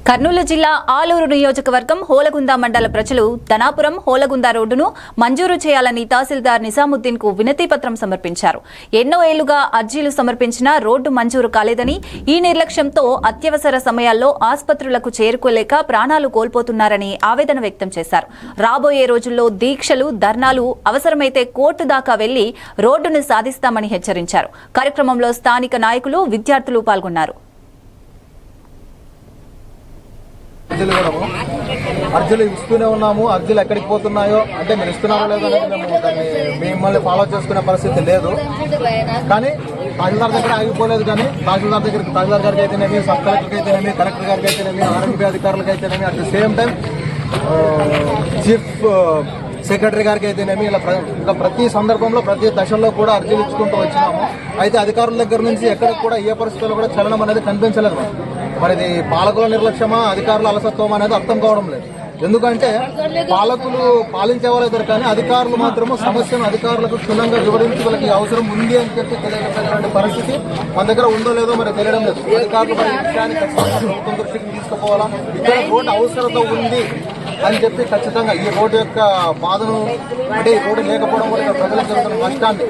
కర్నూలు జిల్లా ఆలూరు నియోజకవర్గం హోలగుంద మండల ప్రజలు ధనాపురం హోలగుంద రోడ్డును మంజూరు చేయాలని తహసీల్దార్ నిజాముద్దీన్ కు వినతి పత్రం సమర్పించారు. ఎన్నో ఏళ్లుగా అర్జీలు సమర్పించినా రోడ్డు మంజూరు కాలేదని, ఈ నిర్లక్ష్యంతో అత్యవసర సమయాల్లో ఆసుపత్రులకు చేరుకోలేక ప్రాణాలు కోల్పోతున్నారని ఆవేదన వ్యక్తం చేశారు. రాబోయే రోజుల్లో దీక్షలు, ధర్నాలు, అవసరమైతే కోర్టు దాకా వెళ్లి రోడ్డును సాధిస్తామని హెచ్చరించారు. కార్యక్రమంలో స్థానిక నాయకులు, విద్యార్థులు పాల్గొన్నారు. అర్జీలు ఇస్తూనే ఉన్నాము. అర్జీలు ఎక్కడికి పోతున్నాయో అంటే మీరు ఇస్తున్నారో లేదో అనేది మిమ్మల్ని ఫాలో చేసుకునే పరిస్థితి లేదు. కానీ తహసీల్దార్ దగ్గర ఆగిపోలేదు. కానీ తహసీల్దార్ గారికి అయితేనేమి, సబ్ కలెక్టర్కి అయితేనేమి, కలెక్టర్ గారికి అయితేనేమి, ఆర్ఎంపీ అధికారులకు అయితేనేమి, at the same time chief secretary గారికి అయితేనేమి, ఇలా ప్రతి సందర్భంలో ప్రతి దశల్లో కూడా అర్జీలు ఇచ్చుకుంటూ వచ్చినాము. అయితే అధికారుల దగ్గర నుంచి ఎక్కడికి కూడా ఏ పరిస్థితుల్లో కూడా చలనం అనేది కనిపించలేదు. మరి ఇది పాలకుల నిర్లక్ష్యమా, అధికారుల అలసత్వం అనేది అర్థం కావడం లేదు. ఎందుకంటే పాలకులు పాలించే వాళ్ళు ఎదురు, కానీ అధికారులు మాత్రము సమస్యను అధికారులకు క్షుణ్ణంగా వివరించి వాళ్ళకి అవసరం ఉంది అని చెప్పి తెలియజేసేటువంటి పరిస్థితి మన దగ్గర ఉందో లేదో మరి తెలియడం లేదు. అధికారులు మరి ఈ విషయాన్ని ఖచ్చితంగా ప్రభుత్వం దృష్టికి తీసుకుపోవాలా, ఇక్కడ రోడ్డు అవసరత ఉంది అని చెప్పి ఖచ్చితంగా ఈ రోడ్డు యొక్క బాధను, అంటే ఈ రోడ్డు లేకపోవడం వల్ల ప్రజలకు జరుగుతున్న నష్టాన్ని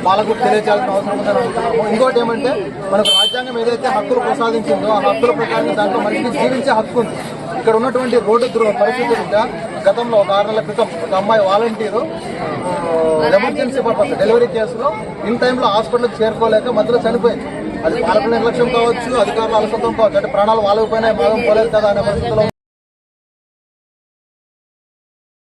పాలకులకు తెలియజేయాల్సిన అవసరం ఉందని అనుకుంటున్నాము. ఇంకోటి ఏమంటే, మనకు రాజ్యాంగం ఏదైతే హక్కులు ప్రసాదించిందో ఆ హక్కుల ప్రకారం దాంట్లో మనిషికి జీవించే హక్కు ఉంది. ఇక్కడ ఉన్నటువంటి రోడ్డు పరిస్థితి గతంలో ఒక 6 నెలల క్రితం ఒక అమ్మాయి వాలంటీరు ఎమర్జెన్సీ పర్పస్ డెలివరీ కేసులో ఇన్ టైంలో హాస్పిటల్కి చేరుకోలేక మధ్యలో చనిపోయింది. అది పాలకుల నిర్లక్ష్యం కావచ్చు, అధికారుల అలసత్వం కావచ్చు, అంటే ప్రాణాలు వాళ్ళకి పోయినా భాగం పోలేదు కదా అనే పరిస్థితిలో